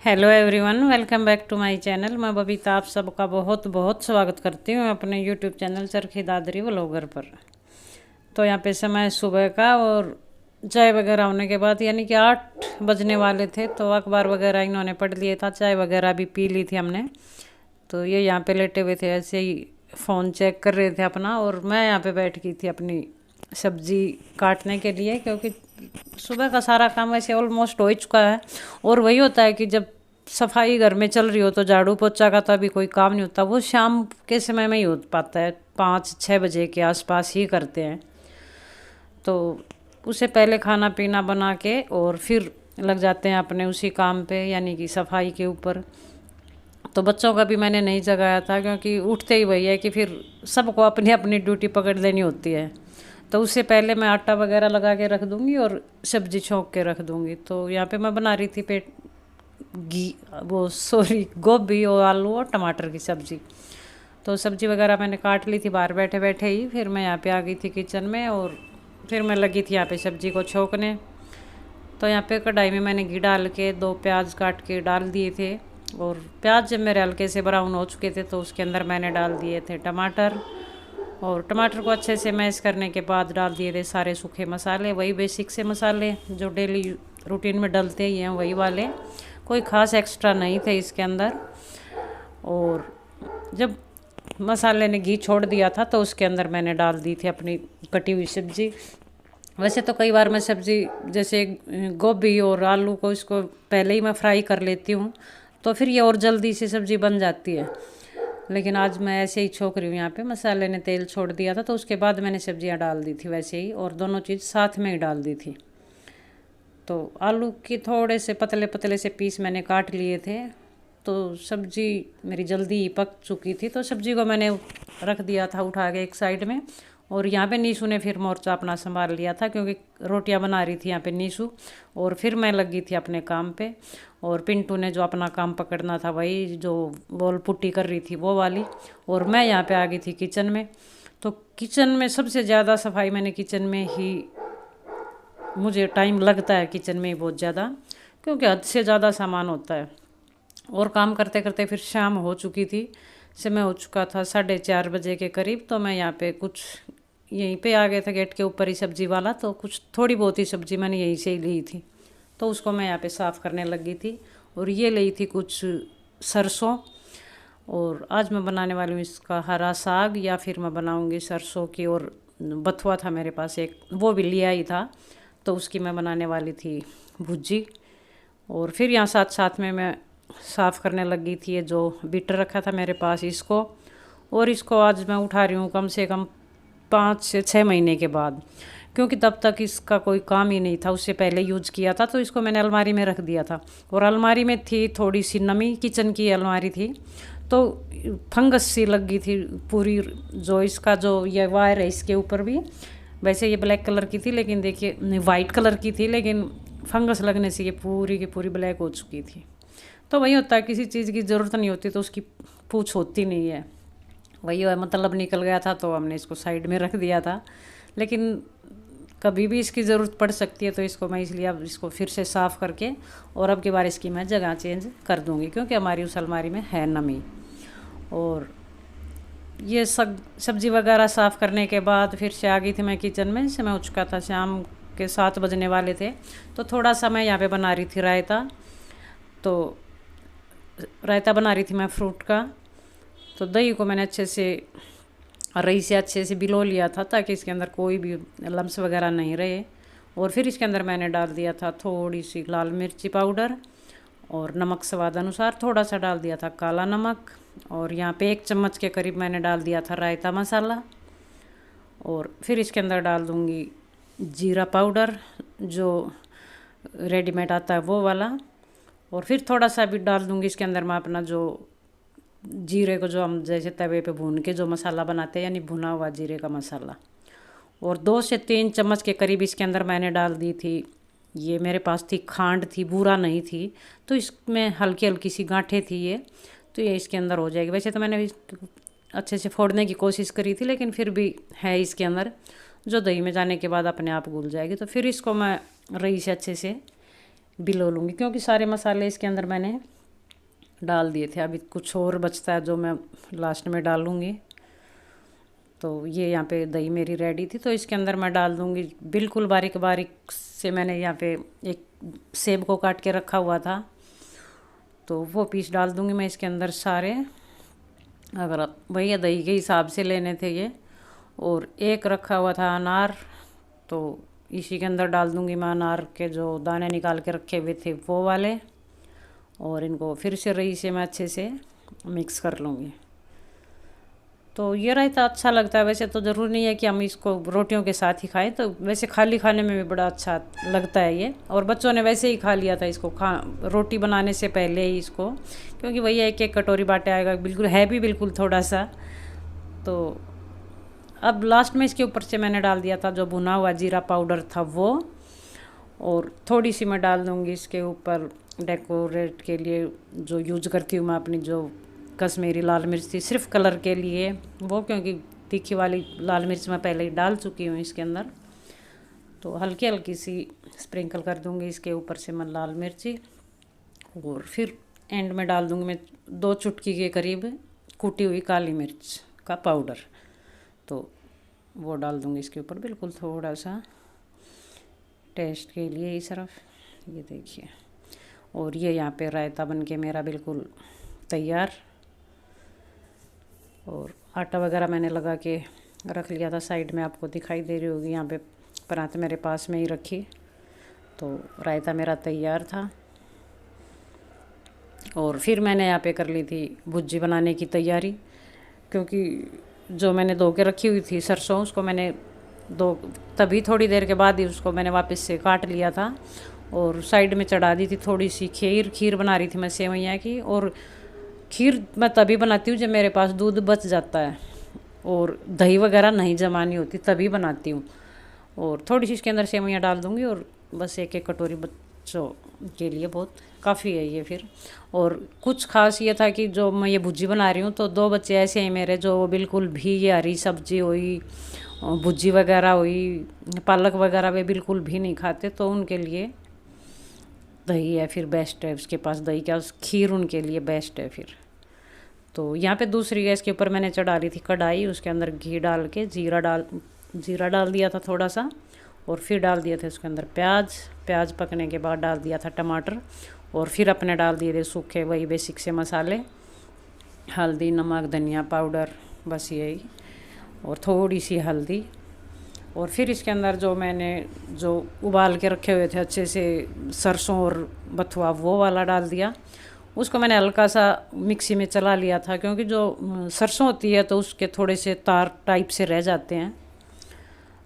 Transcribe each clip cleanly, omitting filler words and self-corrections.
Hello everyone, welcome back to my channel. मैं बबीता आप सबका बहुत बहुत स्वागत करती हूँ अपने YouTube channel Charkhi Dadri vlogger पर। तो यहाँ पे समय सुबह का और चाय वगैरह होने के बाद यानी कि 8 बजने वाले थे, तो अखबार वगैरह इन्होंने पढ़ लिए था, चाय वगैरह भी पी ली थी हमने। तो ये यहाँ पे लेटे हुए थे, ऐसे ही फ़ोन चेक कर रहे थे अपना, और मैं यहाँ पे बैठ गई थी अपनी सब्जी काटने के लिए, क्योंकि सुबह का सारा काम वैसे ऑलमोस्ट हो ही चुका है। और वही होता है कि जब सफाई घर में चल रही हो तो झाड़ू पोछा का तो अभी कोई काम नहीं होता, वो शाम के समय में ही हो पाता है, 5-6 बजे के आसपास ही करते हैं। तो उससे पहले खाना पीना बना के और फिर लग जाते हैं अपने उसी काम पे, यानी कि सफाई के ऊपर। तो बच्चों का भी मैंने नहीं जगाया था, क्योंकि उठते ही वही है कि फिर सबको अपनी अपनी ड्यूटी पकड़ लेनी होती है। तो उससे पहले मैं आटा वगैरह लगा के रख दूँगी और सब्जी छोंक के रख दूँगी। तो यहाँ पे मैं बना रही थी गोभी और आलू और टमाटर की सब्ज़ी। तो सब्ज़ी वगैरह मैंने काट ली थी बाहर बैठे बैठे ही। फिर मैं यहाँ पे आ गई थी किचन में, और फिर मैं लगी थी यहाँ पे सब्ज़ी को छोंकने। तो यहाँ पे कढ़ाई में मैंने घी डाल के 2 प्याज काट के डाल दिए थे, और प्याज जब मेरे हल्के से ब्राउन हो चुके थे तो उसके अंदर मैंने डाल दिए थे टमाटर। और टमाटर को अच्छे से मैश करने के बाद डाल दिए थे सारे सूखे मसाले, वही बेसिक से मसाले जो डेली रूटीन में डलते ही हैं, वही वाले, कोई ख़ास एक्स्ट्रा नहीं थे इसके अंदर। और जब मसाले ने घी छोड़ दिया था तो उसके अंदर मैंने डाल दी थी अपनी कटी हुई सब्ज़ी। वैसे तो कई बार मैं सब्ज़ी जैसे गोभी और आलू को इसको पहले ही मैं फ्राई कर लेती हूँ, तो फिर ये और जल्दी से सब्ज़ी बन जाती है। लेकिन आज मैं ऐसे ही छोक रही हूँ, यहाँ पे मसाले ने तेल छोड़ दिया था तो उसके बाद मैंने सब्जियाँ डाल दी थी वैसे ही, और दोनों चीज़ साथ में ही डाल दी थी। तो आलू के थोड़े से पतले पतले से पीस मैंने काट लिए थे। तो सब्जी मेरी जल्दी ही पक चुकी थी, तो सब्जी को मैंने रख दिया था उठा के एक साइड में। और यहाँ पे नीशू ने फिर मोर्चा अपना संभाल लिया था, क्योंकि रोटियां बना रही थी यहाँ पे नीशू, और फिर मैं लगी थी अपने काम पे। और पिंटू ने जो अपना काम पकड़ना था, वही जो वॉल पुट्टी कर रही थी वो वाली। और मैं यहाँ पे आ गई थी किचन में। तो किचन में सबसे ज़्यादा सफाई मैंने किचन में ही, मुझे टाइम लगता है किचन में ही बहुत ज़्यादा, क्योंकि हद से ज़्यादा सामान होता है। और काम करते करते फिर शाम हो चुकी थी, समय हो चुका था 4:30 बजे के करीब। तो मैं यहाँ पे कुछ यहीं पे आ गया था गेट के ऊपर ही सब्जी वाला, तो कुछ थोड़ी बहुत ही सब्जी मैंने यहीं से ही ली थी, तो उसको मैं यहाँ पे साफ़ करने लगी थी। और ये ली थी कुछ सरसों, और आज मैं बनाने वाली हूँ इसका हरा साग, या फिर मैं बनाऊँगी सरसों की। और बथुआ था मेरे पास एक, वो भी लिया ही था, तो उसकी मैं बनाने वाली थी भुजी। और फिर यहाँ साथ साथ में मैं साफ़ करने लगी थी ये जो बीटर रखा था मेरे पास, इसको। और इसको आज मैं उठा रही हूँ कम से कम 5 से 6 महीने के बाद, क्योंकि तब तक इसका कोई काम ही नहीं था। उससे पहले यूज किया था तो इसको मैंने अलमारी में रख दिया था, और अलमारी में थी थोड़ी सी नमी, किचन की अलमारी थी, तो फंगस सी लग गई थी पूरी। जो इसका जो ये वायर है इसके ऊपर भी, वैसे ये ब्लैक कलर की थी, लेकिन देखिए वाइट कलर की थी, लेकिन फंगस लगने से ये पूरी की पूरी ब्लैक हो चुकी थी। तो वही होता है, किसी चीज़ की ज़रूरत नहीं होती तो उसकी पूछ होती नहीं है। वही है, मतलब निकल गया था तो हमने इसको साइड में रख दिया था, लेकिन कभी भी इसकी ज़रूरत पड़ सकती है, तो इसको मैं इसलिए अब इसको फिर से साफ़ करके, और अब की बार इसकी मैं जगह चेंज कर दूँगी, क्योंकि हमारी उस अलमारी में है नमी। और ये सब्ज़ी वगैरह साफ़ करने के बाद फिर से आ गई थी मैं किचन में। समय हो चुका था, शाम के 7 बजने वाले थे। तो थोड़ा सा मैं यहाँ पे बना रही थी रायता। तो रायता बना रही थी मैं फ्रूट का। तो दही को मैंने अच्छे से रई से अच्छे से भिगो लिया था, ताकि इसके अंदर कोई भी लम्स वगैरह नहीं रहे। और फिर इसके अंदर मैंने डाल दिया था थोड़ी सी लाल मिर्ची पाउडर, और नमक स्वाद अनुसार थोड़ा सा डाल दिया था काला नमक। और यहाँ पे 1 चम्मच के करीब मैंने डाल दिया था रायता मसाला। और फिर इसके अंदर डाल दूँगी जीरा पाउडर, जो रेडीमेड आता है वो वाला। और फिर थोड़ा सा भी डाल दूँगी इसके अंदर मैं अपना जो जीरे को, जो हम जैसे तवे पे भून के जो मसाला बनाते हैं, यानी भुना हुआ जीरे का मसाला। और 2 से 3 चम्मच के करीब इसके अंदर मैंने डाल दी थी, ये मेरे पास थी खांड, थी बूरा नहीं थी, तो इसमें हल्की हल्की सी गांठें थी ये, तो ये इसके अंदर हो जाएगी। वैसे तो मैंने अच्छे से फोड़ने की कोशिश करी थी, लेकिन फिर भी है इसके अंदर, जो दही में जाने के बाद अपने आप घुल जाएगी। तो फिर इसको मैं रई से अच्छे से बिलो लूँगी, क्योंकि सारे मसाले इसके अंदर मैंने डाल दिए थे। अभी कुछ और बचता है जो मैं लास्ट में डालूँगी। तो ये यहाँ पे दही मेरी रेडी थी, तो इसके अंदर मैं डाल दूँगी बिल्कुल बारीक बारीक से। मैंने यहाँ पे एक सेब को काट के रखा हुआ था, तो वो पीस डाल दूँगी मैं इसके अंदर सारे। अगर भैया दही के हिसाब से लेने थे ये। और एक रखा हुआ था अनार, तो इसी के अंदर डाल दूँगी मैं अनार के जो दाने निकाल के रखे हुए थे वो वाले। और इनको फिर से रही से मैं अच्छे से मिक्स कर लूँगी। तो ये रायता अच्छा लगता है। वैसे तो ज़रूरी नहीं है कि हम इसको रोटियों के साथ ही खाएं, तो वैसे खाली खाने में भी बड़ा अच्छा लगता है ये। और बच्चों ने वैसे ही खा लिया था इसको, रोटी बनाने से पहले ही इसको, क्योंकि भैया एक एक कटोरी बाटे आएगा, बिल्कुल है भी बिल्कुल थोड़ा सा। तो अब लास्ट में इसके ऊपर से मैंने डाल दिया था जो भुना हुआ जीरा पाउडर था वो। और थोड़ी सी मैं डाल दूँगी इसके ऊपर डेकोरेट के लिए जो यूज करती हूँ मैं, अपनी जो कश्मीरी लाल मिर्च थी सिर्फ कलर के लिए वो, क्योंकि तीखी वाली लाल मिर्च मैं पहले ही डाल चुकी हूँ इसके अंदर। तो हल्की हल्की सी स्प्रिंकल कर दूँगी इसके ऊपर से मैं लाल मिर्ची। और फिर एंड में डाल दूँगी मैं 2 चुटकी के करीब कूटी हुई काली मिर्च का पाउडर, तो वो डाल दूँगी इसके ऊपर बिल्कुल थोड़ा सा टेस्ट के लिए ही सिर्फ। ये देखिए, और ये यहाँ पे रायता बन के मेरा बिल्कुल तैयार। और आटा वगैरह मैंने लगा के रख लिया था साइड में, आपको दिखाई दे रही होगी यहाँ पे परात मेरे पास में ही रखी। तो रायता मेरा तैयार था। और फिर मैंने यहाँ पे कर ली थी भुर्जी बनाने की तैयारी, क्योंकि जो मैंने धो के रखी हुई थी सरसों, उसको मैंने तभी थोड़ी देर के बाद ही उसको मैंने वापस से काट लिया था। और साइड में चढ़ा दी थी थोड़ी सी खीर बना रही थी मैं सेवैया की। और खीर मैं तभी बनाती हूँ जब मेरे पास दूध बच जाता है और दही वगैरह नहीं जमानी होती, तभी बनाती हूँ। और थोड़ी सी इसके अंदर सेवैयाँ डाल दूँगी, और बस एक एक कटोरी बच्चों के लिए बहुत काफ़ी है ये फिर। और कुछ खास ये था कि जो मैं ये भुर्जी बना रही हूँ, तो 2 बच्चे ऐसे हैं मेरे जो बिल्कुल भी ये हरी सब्जी हुई, भुर्जी वगैरह हुई, पालक वगैरह वे बिल्कुल भी नहीं खाते। तो उनके लिए दही है फिर बेस्ट है, उसके पास दही क्या, खीर उनके लिए बेस्ट है फिर। तो यहाँ पे दूसरी गैस के ऊपर मैंने चढ़ा ली थी कढ़ाई, उसके अंदर घी डाल के जीरा डाल दिया था थोड़ा सा। और फिर डाल दिए थे उसके अंदर प्याज पकने के बाद डाल दिया था टमाटर। और फिर अपने डाल दिए थे सूखे वही बेसिक से मसाले, हल्दी, नमक, धनिया पाउडर, बस यही, और थोड़ी सी हल्दी। और फिर इसके अंदर जो मैंने जो उबाल के रखे हुए थे अच्छे से सरसों और बथुआ, वो वाला डाल दिया। उसको मैंने हल्का सा मिक्सी में चला लिया था, क्योंकि जो सरसों होती है तो उसके थोड़े से तार टाइप से रह जाते हैं।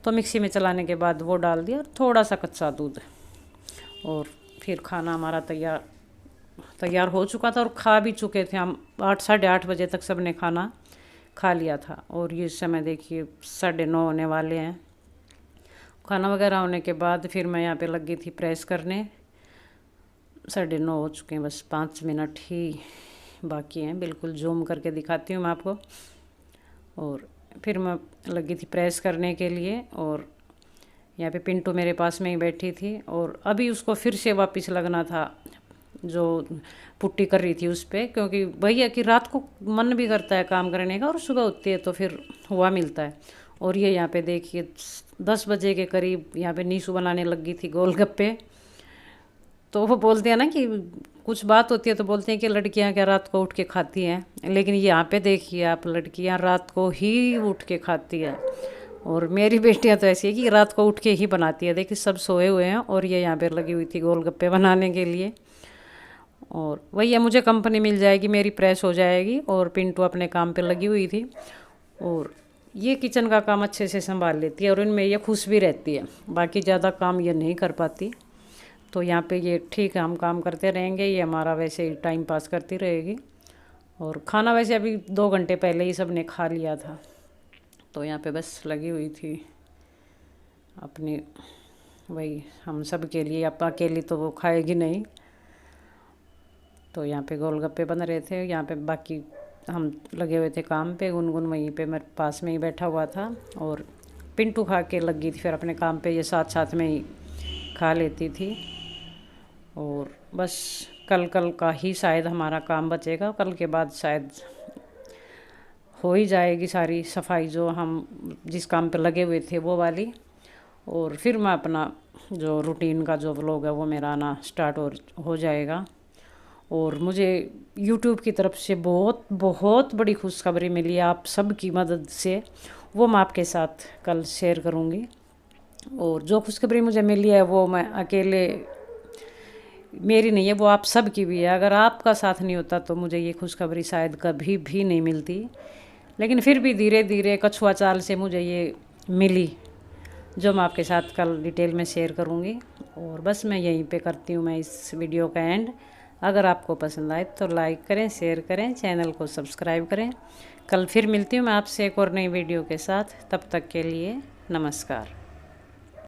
तो मिक्सी में चलाने के बाद वो डाल दिया, थोड़ा सा कच्चा दूध। और फिर खाना हमारा तैयार हो चुका था, और खा भी चुके थे हम। 8 साढ़े 8 बजे तक सबने खाना खा लिया था। और ये समय देखिए 9:30 होने वाले हैं। खाना वगैरह होने के बाद फिर मैं यहाँ पे लग गई थी प्रेस करने। 9:30 हो चुके हैं, बस 5 मिनट ही बाकी हैं। बिल्कुल जूम करके दिखाती हूँ मैं आपको। और फिर मैं लगी थी प्रेस करने के लिए, और यहाँ पे पिंटू मेरे पास में ही बैठी थी। और अभी उसको फिर से वापस लगना था, जो पुट्टी कर रही थी उस पर, क्योंकि भैया कि रात को मन भी करता है काम करने का, और सुबह होती है तो फिर हुआ मिलता है। और ये यहाँ पे देखिए 10 बजे के करीब यहाँ पे नीशू बनाने लगी थी गोलगप्पे। तो वो बोलते हैं ना कि कुछ बात होती है तो बोलते हैं कि लड़कियां क्या रात को उठ के खाती हैं, लेकिन यहाँ पे देखिए आप, लड़कियां रात को ही उठ के खाती है। और मेरी बेटियां तो ऐसी है कि रात को उठ के ही बनाती है। देखिए सब सोए हुए हैं, और ये यहाँ पे लगी हुई थी गोलगप्पे बनाने के लिए। और वही है, मुझे कंपनी मिल जाएगी, मेरी प्रेस हो जाएगी, और पिंटू अपने काम पे लगी हुई थी। और ये किचन का काम अच्छे से संभाल लेती है, और इनमें ये खुश भी रहती है। बाकी ज़्यादा काम ये नहीं कर पाती। तो यहाँ पे ये ठीक है, हम काम करते रहेंगे, ये हमारा वैसे ही टाइम पास करती रहेगी। और खाना वैसे अभी 2 घंटे पहले ही सब ने खा लिया था। तो यहाँ पे बस लगी हुई थी अपनी, वही हम सब के लिए, आप अकेली तो वो खाएगी नहीं। तो यहाँ पे गोलगप्पे बन रहे थे, यहाँ पे बाकी हम लगे हुए थे काम पे। गुनगुन वहीं पे मेरे पास में ही बैठा हुआ था, और पिंटू खा के लगी थी फिर अपने काम पे, ये साथ साथ में ही खा लेती थी। और बस कल का ही शायद हमारा काम बचेगा, कल के बाद शायद हो ही जाएगी सारी सफाई जो हम जिस काम पे लगे हुए थे वो वाली। और फिर मैं अपना जो रूटीन का जो व्लॉग है वो मेरा आना स्टार्ट हो जाएगा। और मुझे यूट्यूब की तरफ से बहुत बहुत बड़ी खुशखबरी मिली है आप सब की मदद से, वो मैं आपके साथ कल शेयर करूँगी। और जो खुशखबरी मुझे मिली है वो मैं अकेले मेरी नहीं है, वो आप सब की भी है। अगर आपका साथ नहीं होता तो मुझे ये खुशखबरी शायद कभी भी नहीं मिलती। लेकिन फिर भी धीरे धीरे कछुआ चाल से मुझे ये मिली, जो मैं आपके साथ कल डिटेल में शेयर करूँगी। और बस मैं यहीं पे करती हूँ मैं इस वीडियो का एंड। अगर आपको पसंद आए तो लाइक करें, शेयर करें, चैनल को सब्सक्राइब करें। कल फिर मिलती हूँ मैं आपसे एक और नई वीडियो के साथ। तब तक के लिए नमस्कार।